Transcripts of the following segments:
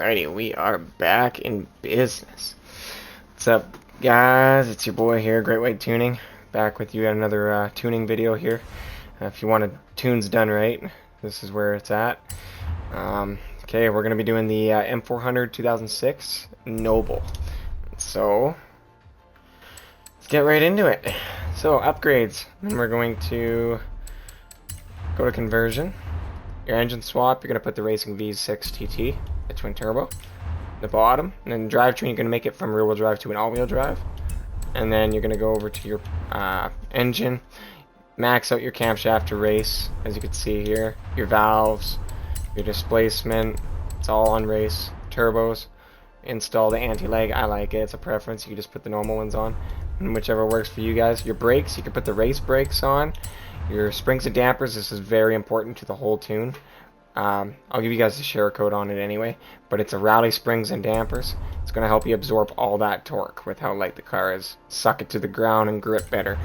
Alrighty, we are back in business. What's up, guys? It's your boy here, Greatwhite Tuning, back with you at another tuning video here. If you want tunes done right, this is where it's at. Okay, we're going to be doing the M400 2006 Noble. So, let's get right into it. So, upgrades. And we're going to go to conversion. Your engine swap, you're going to put the Racing V6 TT, the twin turbo, the bottom, and then drivetrain, you're going to make it from rear-wheel drive to an all-wheel drive. And then you're going to go over to your engine, max out your camshaft to race, as you can see here, your valves, your displacement, it's all on race, turbos, install the anti-lag, I like it, it's a preference, you can just put the normal ones on, and whichever works for you guys. Your brakes, you can put the race brakes on. Your springs and dampers, this is very important to the whole tune. I'll give you guys the share code on it anyway, but it's a rally springs and dampers. It's going to help you absorb all that torque with how light the car is. Suck it to the ground and grip better.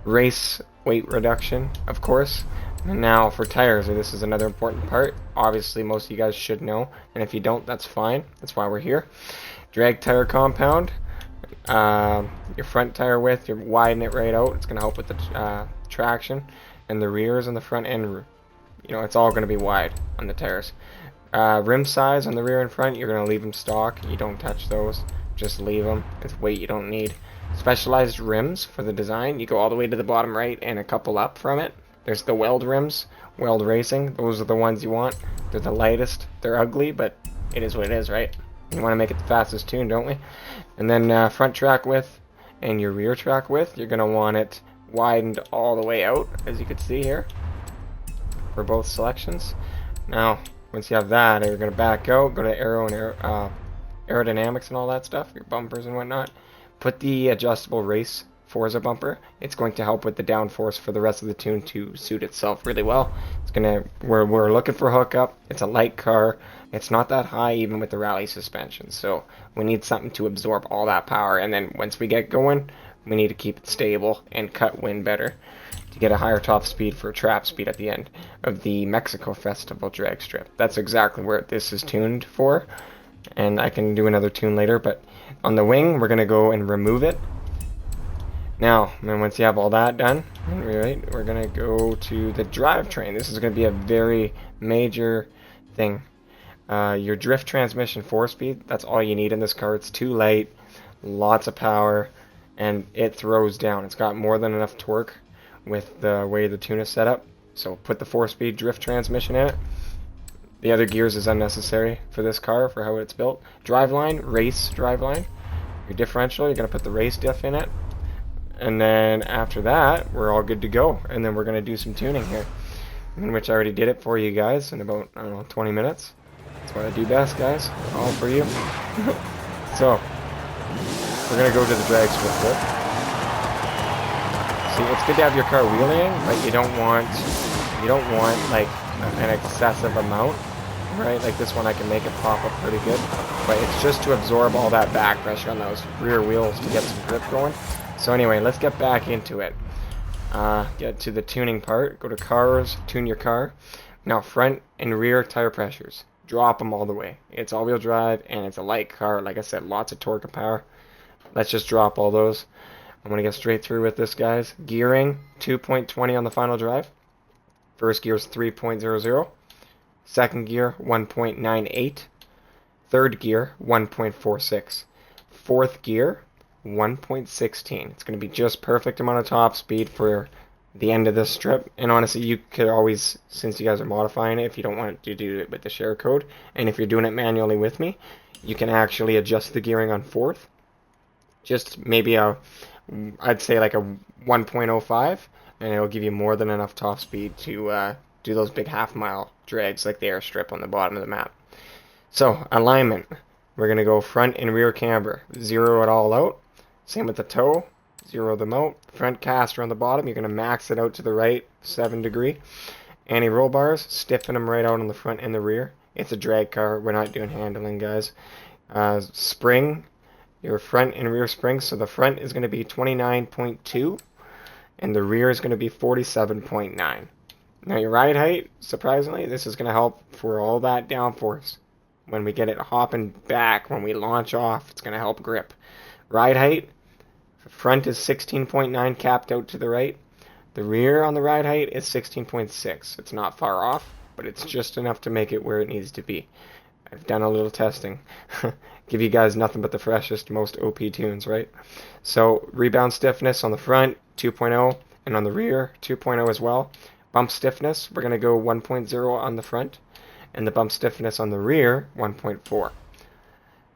Race weight reduction, of course. And now for tires, this is another important part. Obviously, most of you guys should know, and if you don't, that's fine. That's why we're here. Drag tire compound. Your front tire width, you widen it right out. It's going to help with the traction. And the rears and the front end, you know, it's all going to be wide on the tires. Rim size on the rear and front, you're going to leave them stock. You don't touch those, just leave them. It's weight you don't need. Specialized rims for the design, you go all the way to the bottom right and a couple up from it. There's the weld rims, Weld Racing. Those are the ones you want. They're the lightest. They're ugly, but it is what it is, right? We want to make it the fastest tune, don't we? And then front track width and your rear track width, you're going to want it widened all the way out, as you can see here, for both selections. Now, once you have that, you're going to back out, go to aerodynamics and all that stuff, your bumpers and whatnot. Put the adjustable race Forza bumper. It's going to help with the downforce for the rest of the tune to suit itself really well. It's gonna, we're looking for hookup. It's a light car. It's not that high even with the rally suspension, so we need something to absorb all that power. And then once we get going, we need to keep it stable and cut wind better to get a higher top speed for trap speed at the end of the Mexico Festival drag strip. That's exactly where this is tuned for, and I can do another tune later. But on the wing, we're gonna go and remove it. Now, and once you have all that done, right, we're gonna go to the drivetrain. This is gonna be a very major thing. Your drift transmission 4-speed, that's all you need in this car. It's too light, lots of power, and it throws down. It's got more than enough torque with the way the tune is set up. So put the 4-speed drift transmission in it. The other gears is unnecessary for this car, for how it's built. Driveline, race driveline. Your differential, you're gonna put the race diff in it. And then after that, we're all good to go. And then we're going to do some tuning here, in which I already did it for you guys in about, I don't know, 20 minutes. That's what I do best, guys. All for you. So, we're going to go to the drag strip clip. See, it's good to have your car wheeling, but you don't want like an excessive amount, right? Like this one, I can make it pop up pretty good. But it's just to absorb all that back pressure on those rear wheels to get some grip going. So anyway, let's get back into it. Get to the tuning part. Go to cars, tune your car. Now front and rear tire pressures. Drop them all the way. It's all-wheel drive and it's a light car. Like I said, lots of torque and power. Let's just drop all those. I'm going to get straight through with this, guys. Gearing, 2.20 on the final drive. First gear is 3.00. Second gear, 1.98. Third gear, 1.46. Fourth gear, 1.16. It's going to be just perfect amount of top speed for the end of this strip. And honestly, you could always, since you guys are modifying it, if you don't want to do it with the share code, and if you're doing it manually with me, you can actually adjust the gearing on fourth. Just maybe I'd say like a 1.05, and it'll give you more than enough top speed to do those big half-mile drags like the airstrip on the bottom of the map. So, alignment. We're going to go front and rear camber. Zero it all out. Same with the toe, 0 them out. Front caster on the bottom, you're going to max it out to the right, 7 degree. Anti-roll bars, stiffen them right out on the front and the rear. It's a drag car, we're not doing handling, guys. Spring, your front and rear springs, so the front is going to be 29.2, and the rear is going to be 47.9. Now your ride height, surprisingly, this is going to help for all that downforce. when we get it hopping back, when we launch off, it's going to help grip. Ride height, front is 16.9 capped out to the right. The rear on the ride height is 16.6. It's not far off, but it's just enough to make it where it needs to be. I've done a little testing. Give you guys nothing but the freshest, most OP tunes, right? So rebound stiffness on the front, 2.0, and on the rear, 2.0 as well. Bump stiffness, we're going to go 1.0 on the front, and the bump stiffness on the rear, 1.4.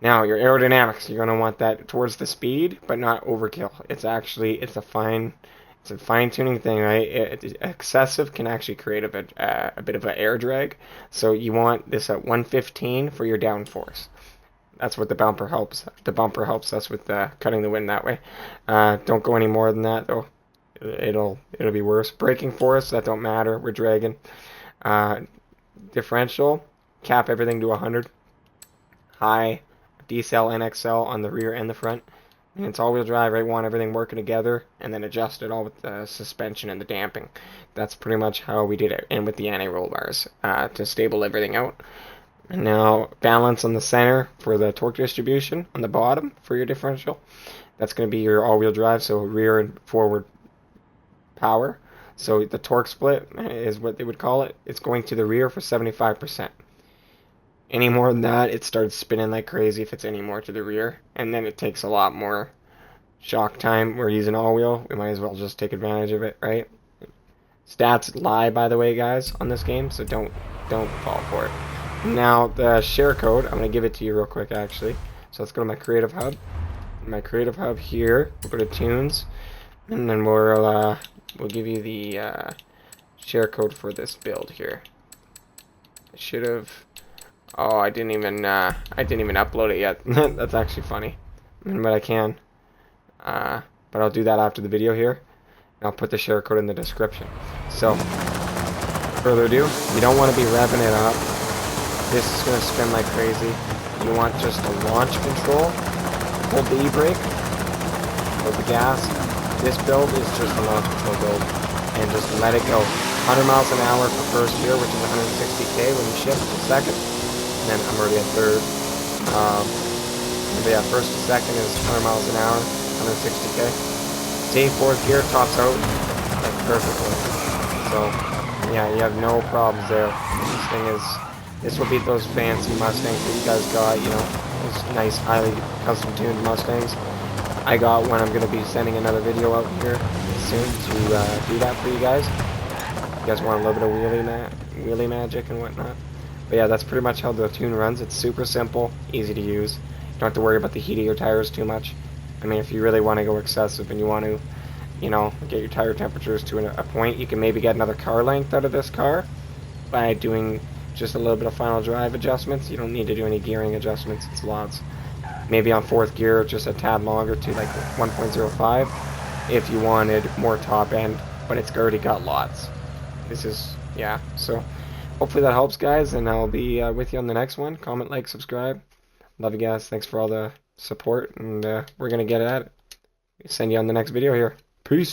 Now, your aerodynamics, you're going to want that towards the speed, but not overkill. It's a fine-tuning thing, right? Excessive can actually create a bit of an air drag. So you want this at 115 for your downforce. That's what the bumper helps. The bumper helps us with cutting the wind that way. Don't go any more than that, though. It'll be worse. Braking force, that don't matter. We're dragging. Differential, cap everything to 100. High, decel and XL on the rear and the front. And it's all-wheel drive, right? Want everything working together, and then adjust it all with the suspension and the damping. That's pretty much how we did it, and with the anti-roll bars to stable everything out. And now balance on the center for the torque distribution, on the bottom for your differential. That's going to be your all-wheel drive, so rear and forward power. So the torque split is what they would call it. It's going to the rear for 75%. Any more than that, it starts spinning like crazy if it's any more to the rear, and then it takes a lot more shock time. We're using all-wheel, we might as well just take advantage of it, right? Stats lie, by the way, guys, on this game, so don't fall for it. Now, the share code, I'm going to give it to you real quick, actually. So let's go to my Creative Hub. My Creative Hub here, we'll go to Tunes, and then we'll give you the share code for this build here. I should have... Oh, I didn't even upload it yet. That's actually funny. But I can. But I'll do that after the video here. And I'll put the share code in the description. So, without further ado, you don't want to be revving it up. This is going to spin like crazy. You want just a launch control. Hold the e-brake. Hold the gas. This build is just a launch control build. And just let it go. 100 miles an hour for first gear, which is 160k when you shift to second. And then I'm already at third. But yeah, first to second is 100 miles an hour, 160k. See, fourth gear tops out like perfectly. So yeah, you have no problems there. This will beat those fancy Mustangs that you guys got. You know, those nice, highly custom tuned Mustangs. I got one. I'm gonna be sending another video out here soon to do that for you guys. You guys want a little bit of wheelie magic and whatnot. But yeah, that's pretty much how the tune runs. It's super simple, easy to use. You don't have to worry about the heat of your tires too much. I mean, if you really want to go excessive and you want to, you know, get your tire temperatures to a point, you can maybe get another car length out of this car by doing just a little bit of final drive adjustments. You don't need to do any gearing adjustments. It's lots. Maybe on fourth gear, just a tad longer to like 1.05 if you wanted more top end, but it's already got lots. This is, yeah, so... Hopefully that helps, guys, and I'll be with you on the next one. Comment, like, subscribe. Love you guys. Thanks for all the support, and we're going to get at it. Send you on the next video here. Peace.